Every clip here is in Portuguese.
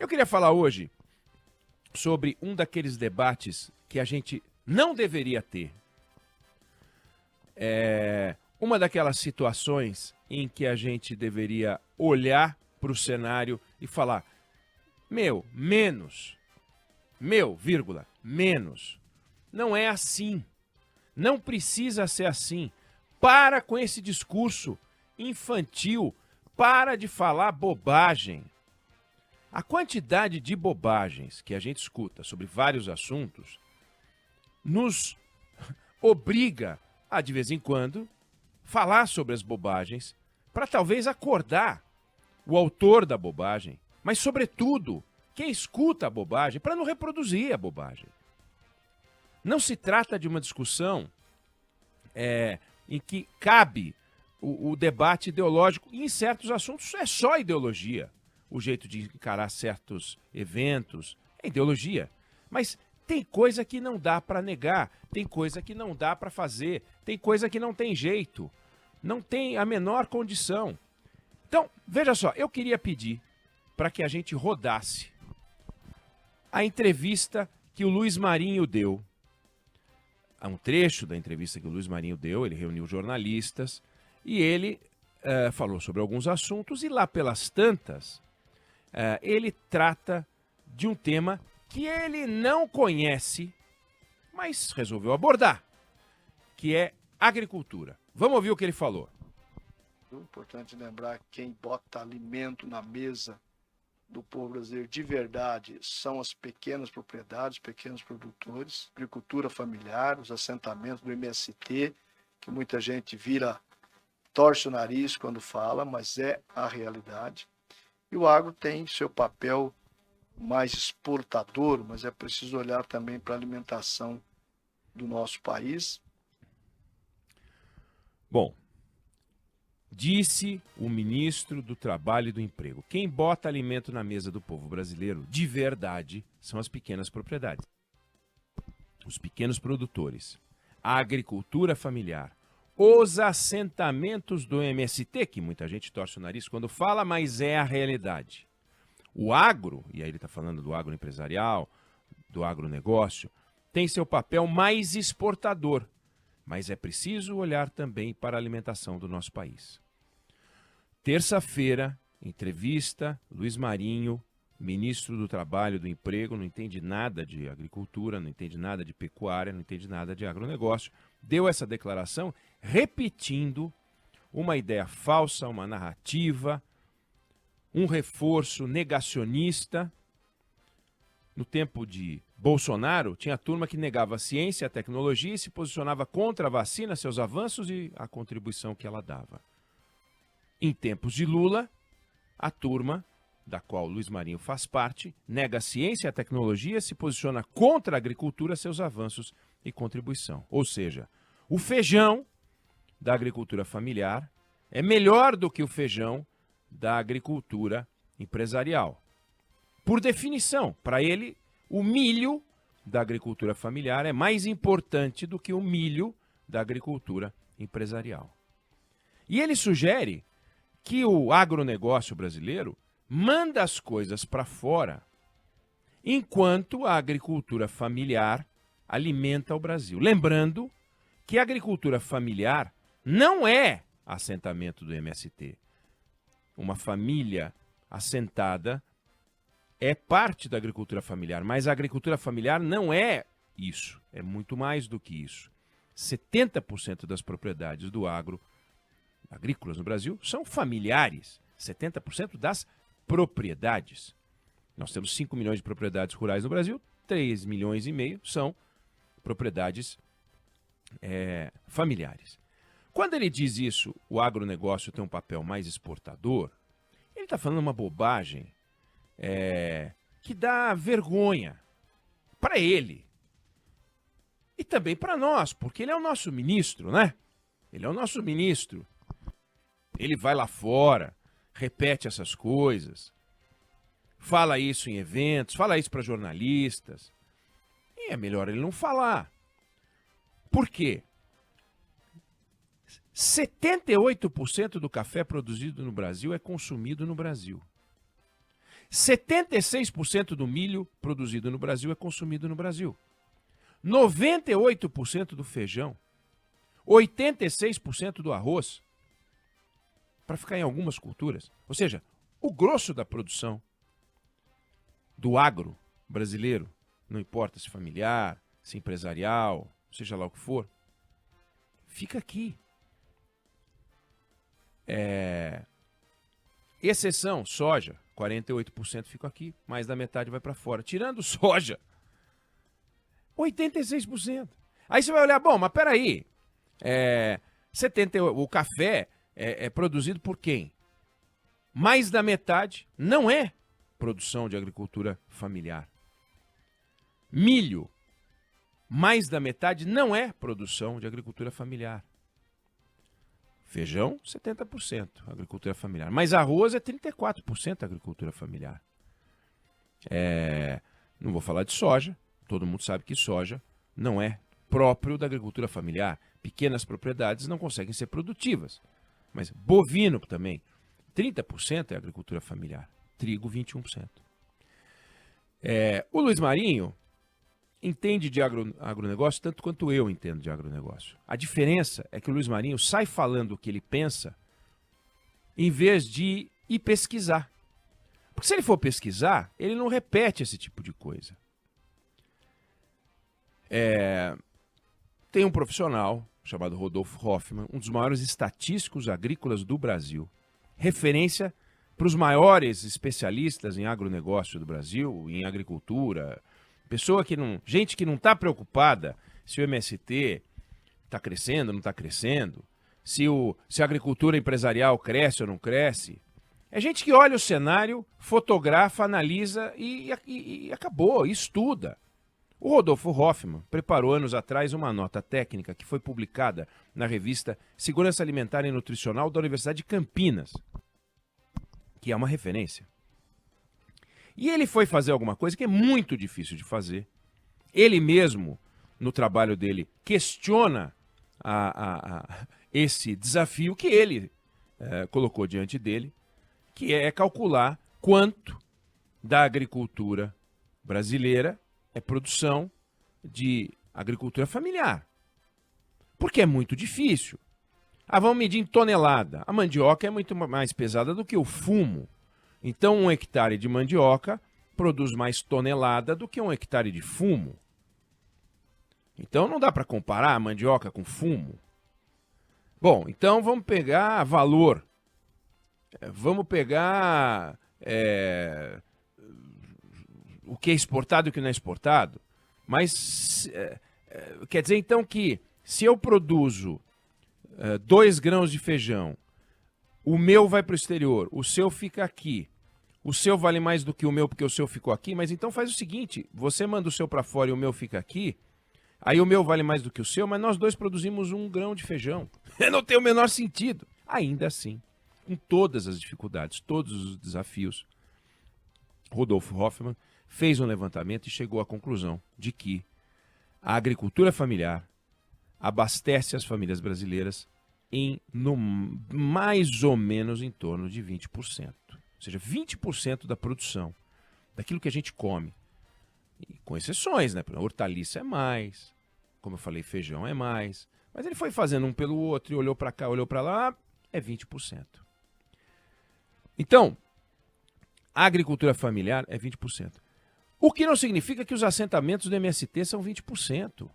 Eu queria falar hoje sobre um daqueles debates que a gente não deveria ter. Uma daquelas situações em que a gente deveria olhar para o cenário e falar: menos. Menos. Não é assim. Não precisa ser assim. Para com esse discurso infantil. Para de falar bobagem. A quantidade de bobagens que a gente escuta sobre vários assuntos nos obriga a, de vez em quando, falar sobre as bobagens para talvez acordar o autor da bobagem, mas, sobretudo, quem escuta a bobagem para não reproduzir a bobagem. Não se trata de uma discussão em que cabe o debate ideológico, e em certos assuntos é só ideologia. O jeito de encarar certos eventos é ideologia. Mas tem coisa que não dá para negar, tem coisa que não dá para fazer, tem coisa que não tem jeito, não tem a menor condição. Então, veja só, eu queria pedir para que a gente rodasse a entrevista que o Luiz Marinho deu. Há um trecho da entrevista que o Luiz Marinho deu, ele reuniu jornalistas e ele falou sobre alguns assuntos, e lá pelas tantas, ele trata de um tema que ele não conhece, mas resolveu abordar, que é agricultura. Vamos ouvir o que ele falou. É importante lembrar que quem bota alimento na mesa do povo brasileiro de verdade são as pequenas propriedades, pequenos produtores, agricultura familiar, os assentamentos do MST, que muita gente torce o nariz quando fala, mas é a realidade. E o agro tem seu papel mais exportador, mas é preciso olhar também para a alimentação do nosso país. Bom, disse o ministro do Trabalho e do Emprego: quem bota alimento na mesa do povo brasileiro de verdade são as pequenas propriedades, os pequenos produtores, a agricultura familiar, os assentamentos do MST, que muita gente torce o nariz quando fala, mas é a realidade. O agro, e aí ele está falando do agro empresarial, do agronegócio, tem seu papel mais exportador, mas é preciso olhar também para a alimentação do nosso país. Terça-feira, entrevista, Luiz Marinho, ministro do Trabalho e do Emprego, não entende nada de agricultura, não entende nada de pecuária, não entende nada de agronegócio, deu essa declaração repetindo uma ideia falsa, uma narrativa, um reforço negacionista. No tempo de Bolsonaro, tinha turma que negava a ciência e a tecnologia e se posicionava contra a vacina, seus avanços e a contribuição que ela dava. Em tempos de Lula, a turma, da qual Luiz Marinho faz parte, nega a ciência e a tecnologia e se posiciona contra a agricultura, seus avanços e contribuição. Ou seja, o feijão da agricultura familiar é melhor do que o feijão da agricultura empresarial. Por definição, para ele, o milho da agricultura familiar é mais importante do que o milho da agricultura empresarial. E ele sugere que o agronegócio brasileiro manda as coisas para fora, enquanto a agricultura familiar alimenta o Brasil. Lembrando que a agricultura familiar não é assentamento do MST. Uma família assentada é parte da agricultura familiar, mas a agricultura familiar não é isso, é muito mais do que isso. 70% das propriedades do agrícolas no Brasil são familiares, 70% das propriedades. Nós temos 5 milhões de propriedades rurais no Brasil, 3 milhões e meio são propriedades familiares. Quando ele diz isso, o agronegócio tem um papel mais exportador, ele está falando uma bobagem que dá vergonha para ele e também para nós, porque ele é o nosso ministro, né? Ele é o nosso ministro. Ele vai lá fora, repete essas coisas, fala isso em eventos, fala isso para jornalistas. E é melhor ele não falar. Por quê? 78% do café produzido no Brasil é consumido no Brasil. 76% do milho produzido no Brasil é consumido no Brasil. 98% do feijão. 86% do arroz. Para ficar em algumas culturas. Ou seja, o grosso da produção do agro brasileiro, não importa se familiar, se empresarial, seja lá o que for, fica aqui. Exceção, soja, 48% fica aqui, mais da metade vai para fora. Tirando soja, 86%. Aí você vai olhar, bom, mas peraí, o café é produzido por quem? Mais da metade não é produção de agricultura familiar. Milho, mais da metade não é produção de agricultura familiar. Feijão, 70%, agricultura familiar. Mas arroz é 34% agricultura familiar. Não vou falar de soja, todo mundo sabe que soja não é próprio da agricultura familiar. Pequenas propriedades não conseguem ser produtivas. Mas bovino também, 30% é agricultura familiar. Trigo, 21%. O Luiz Marinho entende de agronegócio tanto quanto eu entendo de agronegócio. A diferença é que o Luiz Marinho sai falando o que ele pensa em vez de ir pesquisar. Porque se ele for pesquisar, ele não repete esse tipo de coisa. Tem um profissional chamado Rodolfo Hoffmann, um dos maiores estatísticos agrícolas do Brasil, referência para os especialistas em agronegócio do Brasil, em agricultura, gente que não está preocupada se o MST está crescendo ou não está crescendo, se a agricultura empresarial cresce ou não cresce. É gente que olha o cenário, fotografa, analisa e acabou, e estuda. O Rodolfo Hoffmann preparou anos atrás uma nota técnica que foi publicada na revista Segurança Alimentar e Nutricional da Universidade de Campinas, que é uma referência. E ele foi fazer alguma coisa que é muito difícil de fazer. Ele mesmo, no trabalho dele, questiona esse desafio que ele colocou diante dele, que é calcular quanto da agricultura brasileira é produção de agricultura familiar. Porque é muito difícil. Vamos medir em tonelada. A mandioca é muito mais pesada do que o fumo. Então, 1 hectare de mandioca produz mais tonelada do que 1 hectare de fumo. Então, não dá para comparar a mandioca com fumo. Bom, então vamos pegar valor. Vamos pegar o que é exportado e o que não é exportado. Mas quer dizer então que se eu produzo 2 grãos de feijão, o meu vai para o exterior, o seu fica aqui. O seu vale mais do que o meu porque o seu ficou aqui, mas então faz o seguinte, você manda o seu para fora e o meu fica aqui, aí o meu vale mais do que o seu, mas nós dois produzimos 1 grão de feijão. Não tem o menor sentido. Ainda assim, com todas as dificuldades, todos os desafios, Rodolfo Hoffmann fez um levantamento e chegou à conclusão de que a agricultura familiar abastece as famílias brasileiras mais ou menos em torno de 20%. Ou seja, 20% da produção, daquilo que a gente come. E com exceções, né? Hortaliça é mais, como eu falei, feijão é mais. Mas ele foi fazendo um pelo outro e olhou para cá, olhou para lá, é 20%. Então, a agricultura familiar é 20%. O que não significa que os assentamentos do MST são 20%.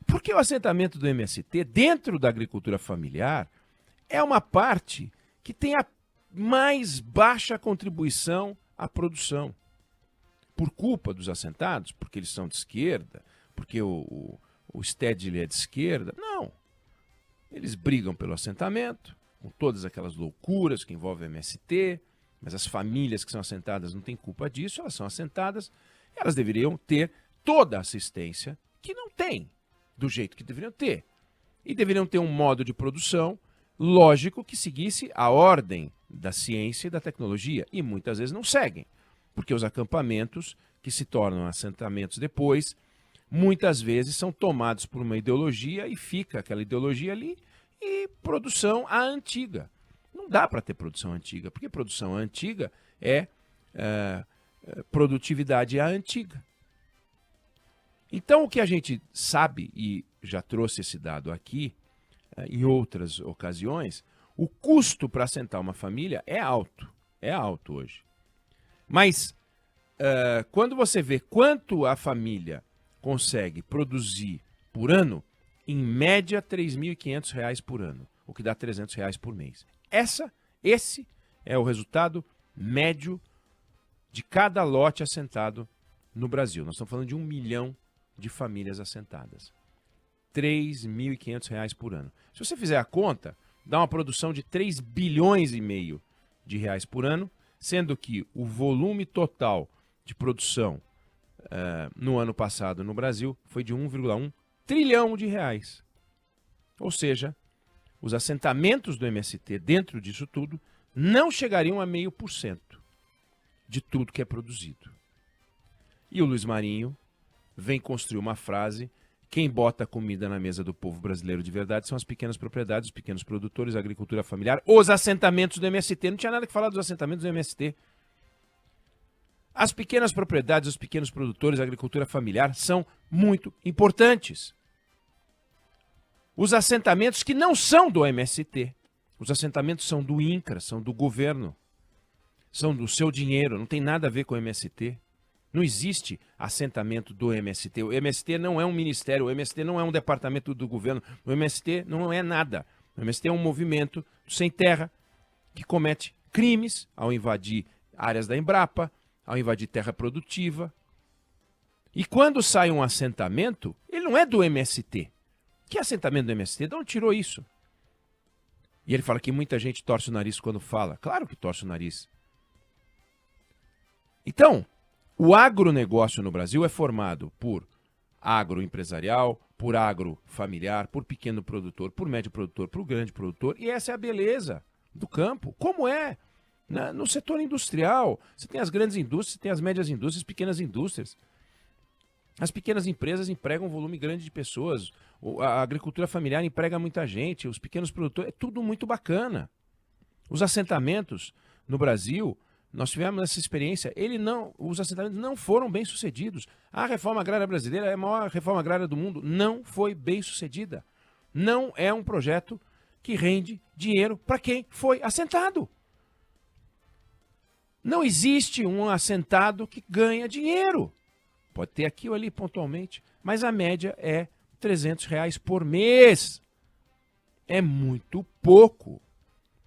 Porque o assentamento do MST, dentro da agricultura familiar, é uma parte que tem a mais baixa contribuição à produção. Por culpa dos assentados, porque eles são de esquerda, porque o Stedley é de esquerda. Não. Eles brigam pelo assentamento, com todas aquelas loucuras que envolvem o MST, mas as famílias que são assentadas não têm culpa disso, elas são assentadas, elas deveriam ter toda a assistência que não têm, do jeito que deveriam ter. E deveriam ter um modo de produção lógico que seguisse a ordem da ciência e da tecnologia, e muitas vezes não seguem, porque os acampamentos que se tornam assentamentos depois, muitas vezes são tomados por uma ideologia e fica aquela ideologia ali e produção a antiga. Não dá para ter produção antiga, porque produção antiga é produtividade à antiga. Então, o que a gente sabe, e já trouxe esse dado aqui, em outras ocasiões, o custo para assentar uma família é alto hoje. Mas, quando você vê quanto a família consegue produzir por ano, em média, R$ 3.500 por ano, o que dá R$ 300 por mês. Esse é o resultado médio de cada lote assentado no Brasil. Nós estamos falando de 1 milhão de famílias assentadas. R$ 3.500 por ano. Se você fizer a conta, dá uma produção de 3 bilhões e meio de reais por ano, sendo que o volume total de produção no ano passado no Brasil foi de 1,1 trilhão de reais. Ou seja, os assentamentos do MST dentro disso tudo não chegariam a 0,5% de tudo que é produzido. E o Luiz Marinho vem construir uma frase: quem bota comida na mesa do povo brasileiro de verdade são as pequenas propriedades, os pequenos produtores, a agricultura familiar, os assentamentos do MST. Não tinha nada que falar dos assentamentos do MST. As pequenas propriedades, os pequenos produtores, a agricultura familiar são muito importantes. Os assentamentos que não são do MST, os assentamentos são do INCRA, são do governo, são do seu dinheiro, não tem nada a ver com o MST. Não existe assentamento do MST. O MST não é um ministério, o MST não é um departamento do governo, o MST não é nada. O MST é um movimento sem terra que comete crimes ao invadir áreas da Embrapa, ao invadir terra produtiva. E quando sai um assentamento, ele não é do MST. Que assentamento do MST? De onde tirou isso? E ele fala que muita gente torce o nariz quando fala. Claro que torce o nariz. Então, o agronegócio no Brasil é formado por agroempresarial, por agrofamiliar, por pequeno produtor, por médio produtor, por grande produtor. E essa é a beleza do campo. Como é no setor industrial? Você tem as grandes indústrias, você tem as médias indústrias, pequenas indústrias. As pequenas empresas empregam um volume grande de pessoas. A agricultura familiar emprega muita gente. Os pequenos produtores, é tudo muito bacana. Os assentamentos no Brasil, nós tivemos essa experiência, os assentamentos não foram bem sucedidos. A reforma agrária brasileira é a maior reforma agrária do mundo, não foi bem sucedida. Não é um projeto que rende dinheiro para quem foi assentado. Não existe um assentado que ganha dinheiro. Pode ter aqui ou ali pontualmente, mas a média é R$ 300 por mês. É muito pouco.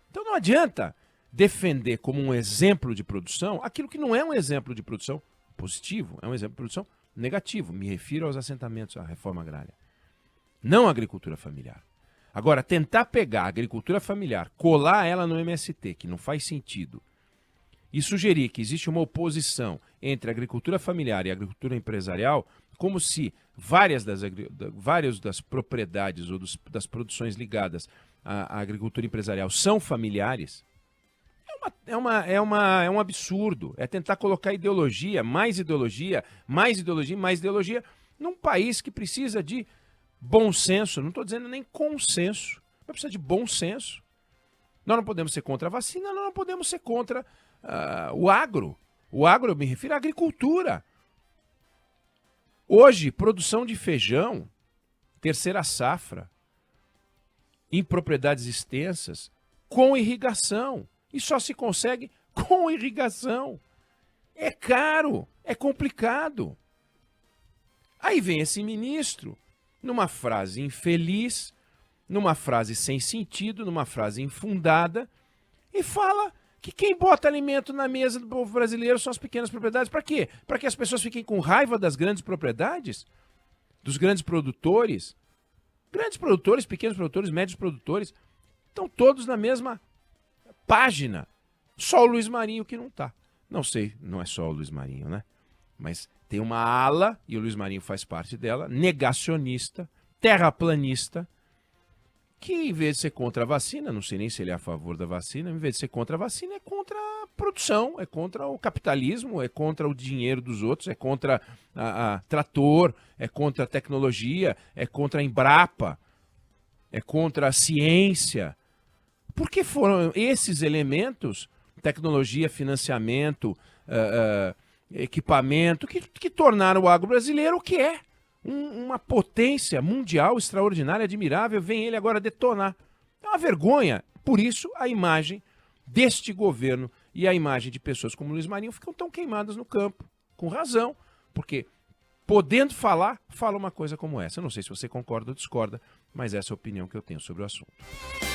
Então não adianta defender como um exemplo de produção aquilo que não é um exemplo de produção positivo, é um exemplo de produção negativo. Me refiro aos assentamentos, à reforma agrária. Não à agricultura familiar. Agora, tentar pegar a agricultura familiar, colar ela no MST, que não faz sentido, e sugerir que existe uma oposição entre a agricultura familiar e a agricultura empresarial, como se várias das propriedades ou das produções ligadas à agricultura empresarial são familiares, é um absurdo. É tentar colocar ideologia, mais ideologia, mais ideologia, mais ideologia, num país que precisa de bom senso. Não estou dizendo nem consenso, mas precisa de bom senso. Nós não podemos ser contra a vacina, nós não podemos ser contra o agro. O agro, eu me refiro à agricultura. Hoje, produção de feijão, terceira safra, em propriedades extensas, com irrigação. E só se consegue com irrigação. É caro, é complicado. Aí vem esse ministro, numa frase infeliz, numa frase sem sentido, numa frase infundada, e fala que quem bota alimento na mesa do povo brasileiro são as pequenas propriedades. Para quê? Para que as pessoas fiquem com raiva das grandes propriedades? Dos grandes produtores? Grandes produtores, pequenos produtores, médios produtores, estão todos na mesma página. Só o Luiz Marinho que não está. Não sei, não é só o Luiz Marinho, né? Mas tem uma ala, e o Luiz Marinho faz parte dela, negacionista, terraplanista, que em vez de ser contra a vacina, não sei nem se ele é a favor da vacina, em vez de ser contra a vacina, é contra a produção, é contra o capitalismo, é contra o dinheiro dos outros, é contra a trator, é contra a tecnologia, é contra a Embrapa, é contra a ciência. Porque foram esses elementos, tecnologia, financiamento, equipamento, que tornaram o agro brasileiro o que é. Uma potência mundial extraordinária, admirável, vem ele agora detonar. É uma vergonha. Por isso, a imagem deste governo e a imagem de pessoas como Luiz Marinho ficam tão queimadas no campo. Com razão, porque podendo falar, fala uma coisa como essa. Eu não sei se você concorda ou discorda, mas essa é a opinião que eu tenho sobre o assunto.